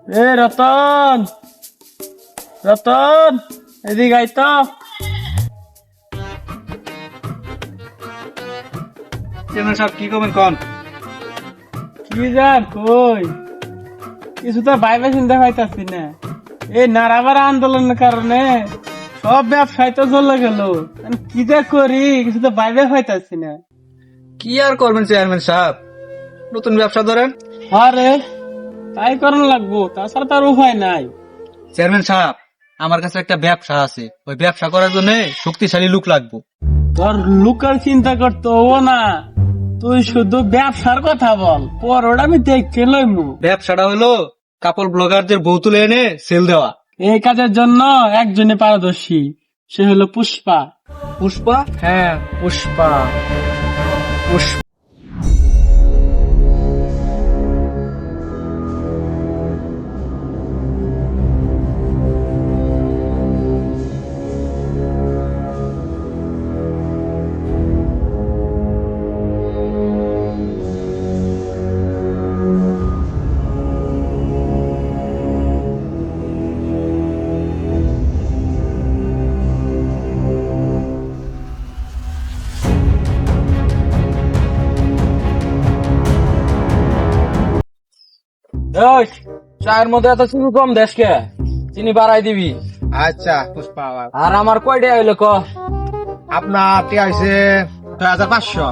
এ রতন, রতন, এদিকে আয় তো। চেয়ারম্যান সাহেব কি করবেন কন? কি জান কই কিছু তো ভাইবে চিন্তা পাইতাছি না। এই নারাবাড়া আন্দোলনের কারণে সব ব্যবসায় তো চলে গেল। কি যে করি কিছু তো ভাইবে পাইতাছি না। কি আর করবেন চেয়ারম্যান সাহেব, নতুন ব্যবসা ধরেন। আরে তাই করানো লাগবো, তাছাড়া তার উপায় নাই। চেয়ারম্যান সাহেব, আমার কাছে একটা ব্যবসা আছে, ওই ব্যবসা করার জন্য শক্তিশালী লোক লাগবে। তোর লোকের চিন্তা করতে হবো না, তুই শুধু ব্যবসার কথা বল, পর ওটা আমি দেখে লইমু। ব্যবসাটা হলো কাপড় ব্লগারদের বউ তুলে এনে সেল দেওয়া। এই কাজের জন্য একজনে পারদর্শী, সে হলো পুষ্পা। পুষ্পা? হ্যাঁ পুষ্পা। পুষ্পা চায়ের মধ্যে এত চিনি কম দেশকে, চিনি বাড়াই দিবি। আচ্ছা পুষ্পা, আর আমার কয়টা হইলো ক? আপনার টিয়া হয়েছে 6500।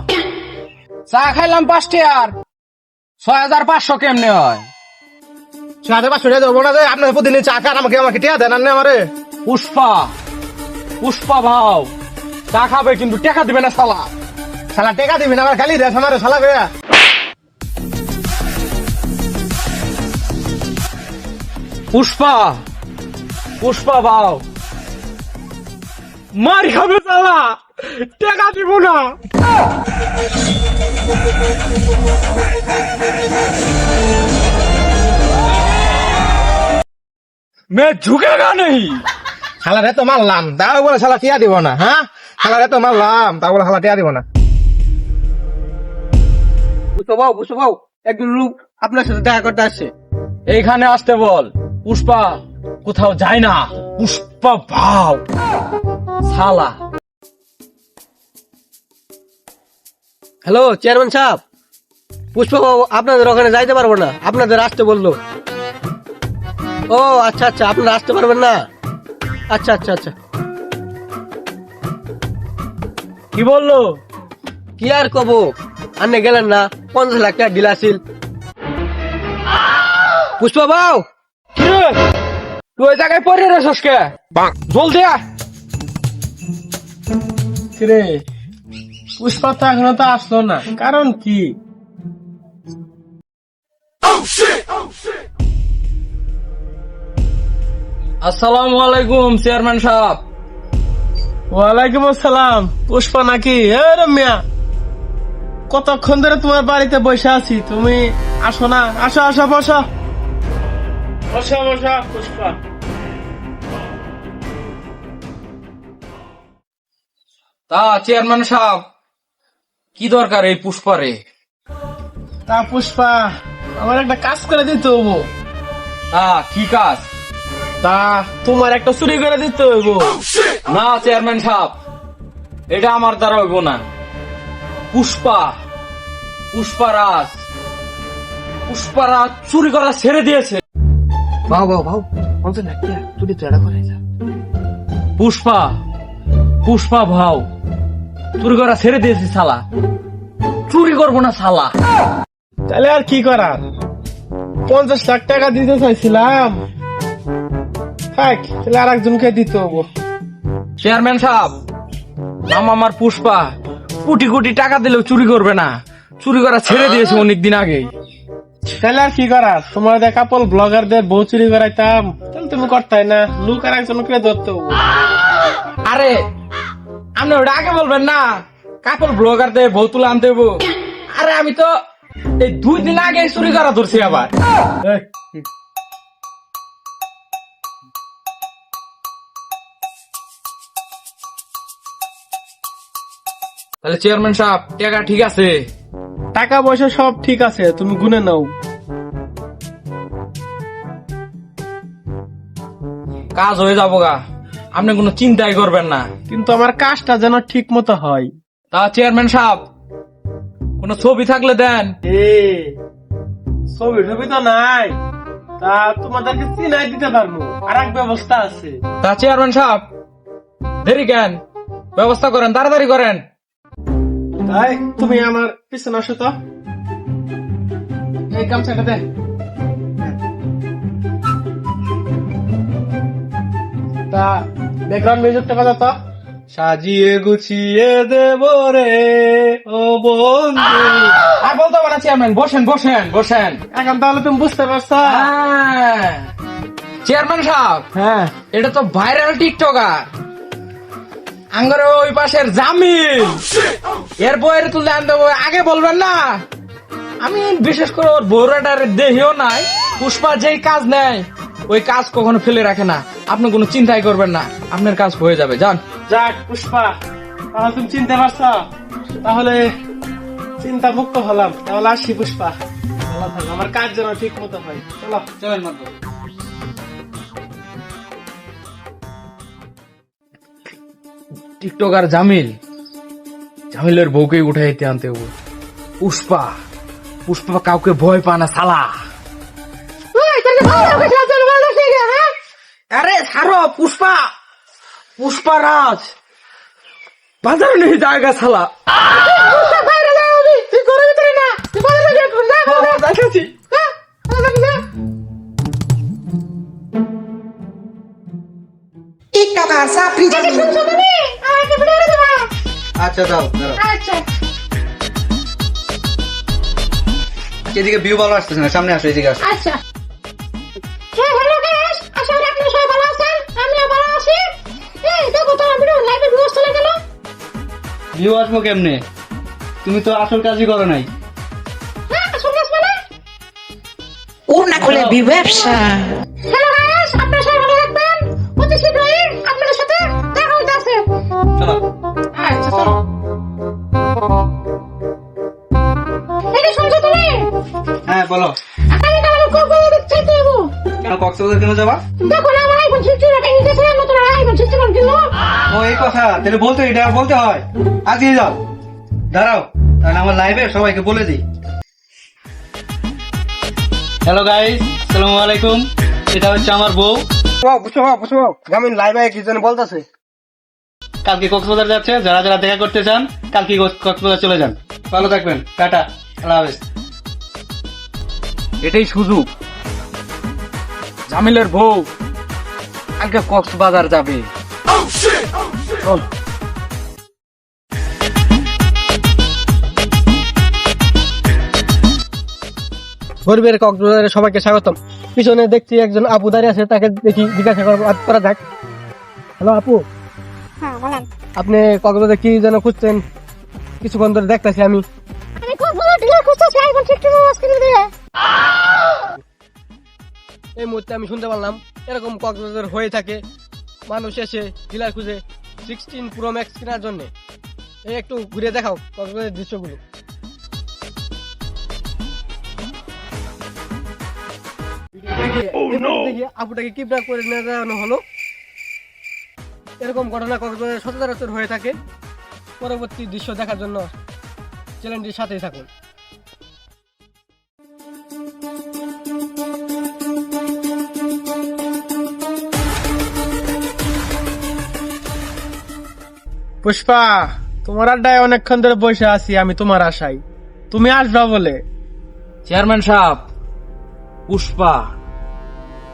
চা খাইলাম 5 আর 6500 কেমনে হয়? 6500 টাকা দেবো না যে আপনার প্রতিদিন চা খান, আমাকে টিয়া দেন না আমারে। পুষ্পা, পুষ্পা ভাও চা খাবে কিন্তু টাকা দিবে না শালা। শালা টেকা দিবি না, আমার খালি রেস আমারে শালা বেয়া। পুষ্পা, পুষ্পা ভাও মার খাবে শালা, টাকা দিব না। मैं झुकेगा नहीं। শালা রে তো মারলাম, তাও বলে শালা টিয়া দিব না। হ্যাঁ, শালা রে তো মারলাম, তাও বলে শালা টিয়া দিব না। পুষ্পা ভাও একজন লোক আপনার সাথে দেখা করতে আসছে, এইখানে আসতে বল। পুষ্পা কোথাও যায় না, পুষ্পা ভাও শালা। হ্যালো চেয়ারম্যান সাহেব, পুষ্পা বাবু আপনাদের ওখানে যাইতে পারবো না, আপনাদের আসতে বললো। ও আচ্ছা আচ্ছা, আপনারা আসতে পারবেন না। আচ্ছা আচ্ছা আচ্ছা। কি বললো? কি আর কব, আপনি গেলেন না, 50 লাখ টাকা ডিল আসিল। পুষ্পা বাবু, কিরে তুই ওই জায়গায় পড়ে রেছিস কে? জলদি আয়। রে পুষ্পা তো এখনো তো আসলো না, কারণ কি? আসসালামু আলাইকুম চেয়ারম্যান সাহেব। ওয়ালাইকুম আসসালাম। পুষ্পা নাকি? এ রম্যা, কতক্ষণ ধরে তোমার বাড়িতে বসে আছি, তুমি আসো না? আসো আসো, বসো বসো বসো। পুষ্পা, তা চেয়ারম্যান সাহেব কি দরকার এই পুষ্পারে? তা পুষ্পা, আমার একটা কাজ করে দিতে হবো। তা কি কাজ? তা তোমার একটা চুরি করে দিতে হইব। না চেয়ারম্যান সাহেব, এটা আমার দ্বারা হইব না। পুষ্পা, পুষ্পারাজ, পুষ্পারাজ চুরি করা ছেড়ে দিয়েছে। বাবু বাবু বাবু 50 লাখ টাকা তুই তো এটা করে যা। পুষ্পা, পুষ্পা ভাও চুরি করা ছেড়ে দিয়েছে শালা, চুরি করবো না শালা। তাহলে আর কি করার, 50 লাখ টাকা দিতে চাইছিলাম, থাক তাহলে আর একজনকে দিতে হবো। চেয়ারম্যান সাহেব, নাম আমার পুষ্পা, কোটি কোটি টাকা দিলেও চুরি করবে না, চুরি করা ছেড়ে দিয়েছে অনেকদিন আগেই। তাহলে আর কি করার, তোমার দেখা কাপল ব্লগারদের বউ চুরি করাইতাম, তাহলে তুমি করতাই না, লোক আর একজনকে ধরতে হবো। আরে আপনি ওটা আগে বলবেন না, কাপড় ব্লগার দিয়ে বউ তুলে আনতে হবো। আরে আমি তো এই 2 দিন আগে চুরি করা ধরছি আবার। তাহলে চেয়ারম্যান সাহেব টাকা ঠিক আছে? টাকা পয়সা সব ঠিক আছে, তুমি গুনে নাও। কাজ হয়ে যাবো গা, আপনি কোনো চিন্তাই করবেন না। কিন্তু আমার কাজটা যেন ঠিক মতো হয়। তা চেয়ারম্যান সাহেব, কোন ছবি থাকলে দেন। ছবি টবি তো নাই, তা তোমাদেরকে চিনাই দিতে পারবো, আর এক ব্যবস্থা আছে। তা চেয়ারম্যান সাহেব, দেরি কেন, ব্যবস্থা করেন, তাড়াতাড়ি করেন। তাই তুমি আমার পিছনে আসো তো, এই গামছাটা দে। তা ব্যাকগ্রাউন্ড মিউজিকটা বাজা তো। সাজিয়ে গুছিয়ে দেব রে ও বন্ধু। আর বলতে পারে চেয়ারম্যান, বসেন বসেন বসেন। এখন তাহলে তুমি বুঝতে পারছো? চেয়ারম্যান সাহেব, হ্যাঁ, এটা তো ভাইরাল টিকটকার আঙ্গরে ওই পাশের জামিল, এর বইয়ের তুলে আনতে হবে, আগে বলবেন না। আমি বিশেষ করে ওর বউরাটার দেহিও নাই, পুষ্পা যেই কাজ নেয় ওই কাজ কখনো ফেলে রাখে না। আপনি কোনো চিন্তাই করবেন না, আপনার কাজ হয়ে যাবে, যান। যাক পুষ্পা, তাহলে তুমি চিনতে পারছো, তাহলে চিন্তা মুক্ত হলাম। তাহলে আসি পুষ্পা, ভালো থাকো, আমার কাজ যেন ঠিক মতো হয়। চলো চলেন মাত্র। টিকটকার জামিল, জামিলের বউকে উঠাইতে আনতে হবে। পুষ্পা, পুষ্পা কাউকে ভয় পা না সালা। আরে ছাড়ো পুষ্পা, পুষ্পা রাজ বাজারে নেই জায়গা সালা। দেখাচ্ছি। টিকটকার সাপ্রি জামিল আচ্ছা যাও, দাঁড়াও। এদিকে ভিউ ভালো আসতেছে না, সামনে আসো, এদিকে আসো। আচ্ছা, হ্যাঁ হ্যালো গাইস, আশা করি আপনারা সবাই ভালো আছেন, আমিও ভালো আছি। এই দেখো তো ভিডিও লাইভে ভিউজ চলে গেল। ভিউ আসবো কেমনে? তুমি তো আসল কাজই করো নাই। হ্যাঁ আসল কাজ মানে? ওড়না খুলে ব্যবসা হ্যালো গাইস, আপনারা সবাই ভালো থাকবেন, অতি শীঘ্রই আপনাদের সাথে দেখা হইতাছে। চলো। আচ্ছা চলো। এই শুনছো তুমি? হ্যাঁ বলো। আমি তো আমার কোকো দেখতে দেবো। কেন কক্সবাজার কেন যাবা? দেখো না আমার আইফোন 16 টাকা নিতেছে, নতুন আইফোন 16 কিনলো। ও এই কথা, তাহলে বলতে এটা বলতে হয়। আজকে যাও, দাঁড়াও, তাহলে আমার লাইভে সবাইকে বলে দিই। হ্যালো গাইস, আসসালামু আলাইকুম। এটা হচ্ছে আমার বউ, বুঝছো জামিল লাইভে কি যেন বলতেছে। কালকে কক্সবাজার যাচ্ছে। যারা যারা দেখা করতে চান কালকে কক্সবাজার চলে যান। ভালো থাকবেন, টাটা, আল্লাহ হাফেজ। এটাই সুযোগ, জামিলের বউ কালকে কক্সবাজার যাবে। চল। গরিবের কক্সবাজারে সবাইকে স্বাগতম। পিছনে দেখছি একজন আপু দাঁড়িয়ে আছে, তাকে দেখি জিজ্ঞাসা করা যাক। হ্যালো আপু, হ্যাঁ বলেন। আপনি কক্সবাজারে কি যেন খুঁজছেন? কিছুক্ষণ ধরে দেখতেছি আমি। আমি কোকো ডিলার খুঁজতেছি আইফোন 16 ওয়াশ কিনে দিয়ে। এই মুহূর্তে আমি শুনতে পারলাম এরকম কক্সবাজার হয়ে থাকে, মানুষ এসে ডিলার খুঁজে 16 প্রো ম্যাক্স কেনার জন্য। এই একটু ঘুরে দেখাও কক্সবাজারের দৃশ্যগুলো। দেখি আপুটাকে কিডন্যাপ করে নিয়ে যাওয়ানো হলো। এরকম ঘটনা কক্সবাজারে সচরাচর হয়ে থাকে। পরবর্তী দৃশ্য দেখার জন্য চ্যানেলটির সাথেই থাকুন। পুষ্পা, তোমার আড্ডায় অনেকক্ষণ ধরে বসে আছি আমি তোমার আশায়, তুমি আসবা বলে। চেয়ারম্যান সাহেব, পুষ্পা,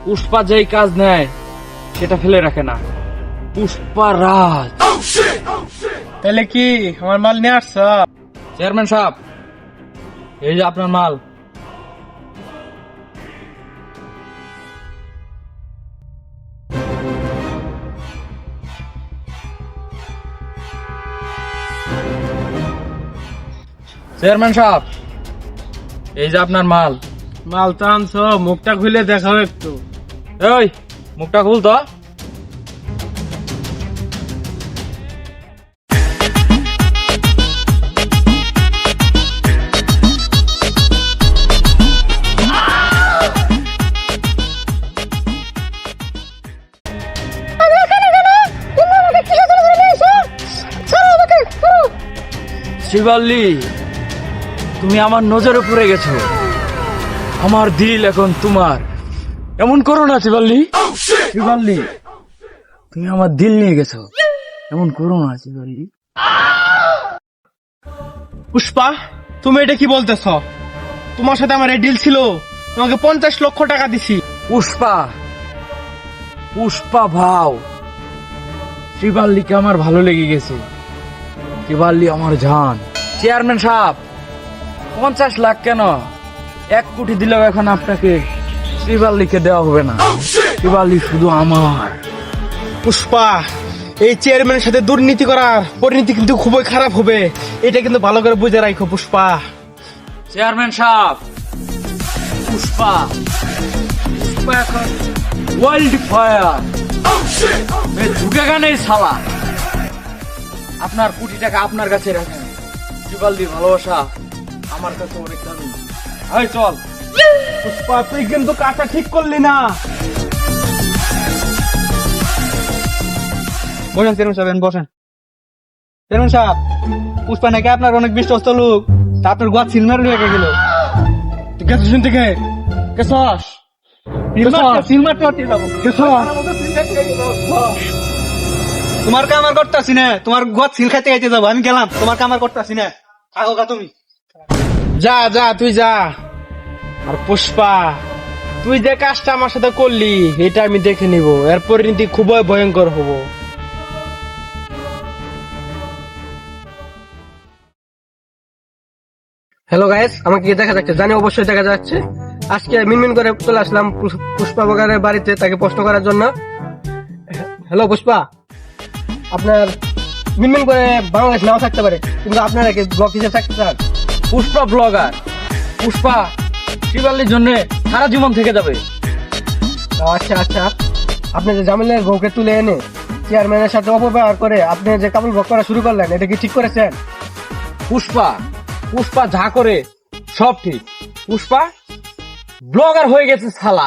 পুষ্পা যেই কাজ নেয় সেটা ফেলে রাখে না। পুষ্পা রাজ। তাহলে কি আমার মাল নিয়ে আসছ? চেয়ারম্যান সাহেব, এই যে আপনার মাল। চেয়ারম্যান সাহেব, এই যে আপনার মাল। মাল তো আনছো, মুখটা খুলে দেখাও একটু। এই মুখটা খুল তো। শিবাল্লি, তুমি আমার নজরে পড়ে গেছো, আমার দিল এখন তোমার। এমন করো না শিবাল্লি। শিবাল্লি, তুমি আমার দিল নিয়ে গেছো, এমন করো না শিবাল্লি। পুষ্পা, তুমি এটা কি বলতেছ? তোমার সাথে আমার এই ডিল ছিল, তোমাকে 50 লক্ষ টাকা দিছি। পুষ্পা, পুষ্পা ভাও, শিবাল্লিকে আমার ভালো লেগে গেছে। শিবাল্লি আমার জান। চেয়ারম্যান সাহেব, 50 লাখ কেন, 1 কোটি দিলেও এখন আপনাকে শিবাল্লিকে দেওয়া হবে না। শিবাল্লি শুধু আমার। পুষ্পা, এই চেয়ারম্যানের সাথে দুর্নীতি করার পরিণতি কিন্তু খুবই খারাপ হবে, এটা কিন্তু ভালো করে বুঝে রাখো পুষ্পা। চেয়ারম্যান সাহেব, পুষ্পা, পুষ্পা এখন ওয়াইল্ড ফায়ার, ঢুকেগা নেই শালা। আপনার কোটি টাকা আপনার কাছে রাখেন। শিবাল্লির ভালোবাসা আমার কাছে অনেক দামি। এই চল। পুষ্পা, তুই কিন্তু কাজটা ঠিক করলি না। বসেন চেয়ারম্যান সাহেব, বসেন। চেয়ারম্যান সাহেব, পুষ্পা নাকি আপনার অনেক বিশ্বস্ত লোক, তা আপনার গোয়া সিলমার লেগে গেল। তুই গেছিস শুনতে কে? গেছস? তোমার কামার করতেছি না, তোমার গোয়া সিল খাইতে খাইতে যাবো, আমি গেলাম। তোমার কামার করতেছি না, থাকো গা তুমি। যা যা, তুই যা। আর পুষ্পা, তুই যে কাজটা আমার সাথে করলি এটা আমি দেখে নিব, এর পরিণতি খুবই ভয়ঙ্কর হবো। হ্যালো গাইস, আমাকে কি দেখা যাচ্ছে? জানি অবশ্যই দেখা যাচ্ছে। আজকে মিনমিন করে চলে আসলাম পুষ্পা বাগানের বাড়িতে তাকে প্রশ্ন করার জন্য। হ্যালো পুষ্পা, আপনার মিনমিন করে বাংলাদেশ নাও থাকতে পারে, কিন্তু আপনারা কি ব্লগ হিসেবে থাকতে চান? পুষ্পা ব্লগার, পুষ্পা শিবাল্লির জন্য সারা জীবন থেকে যাবে। ও আচ্ছা আচ্ছা, আপনি যে জামিলের বউকে তুলে এনে চেয়ারম্যানের সাথে অপব্যবহার করে আপনি যে কাবুল ভোগ করা শুরু করলেন, এটা কি ঠিক করেছেন? পুষ্পা, পুষ্পা যা করে সব ঠিক। পুষ্পা ব্লগার হয়ে গেছে শালা।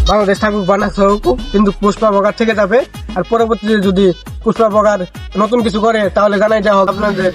বাংলাদেশ থাকুক বা না থাকুক, কিন্তু পুষ্পা বগার থেকে যাবে। আর পরবর্তীতে যদি পুষ্পা বগার নতুন কিছু করে তাহলে জানাই দেওয়া হবে আপনাদের।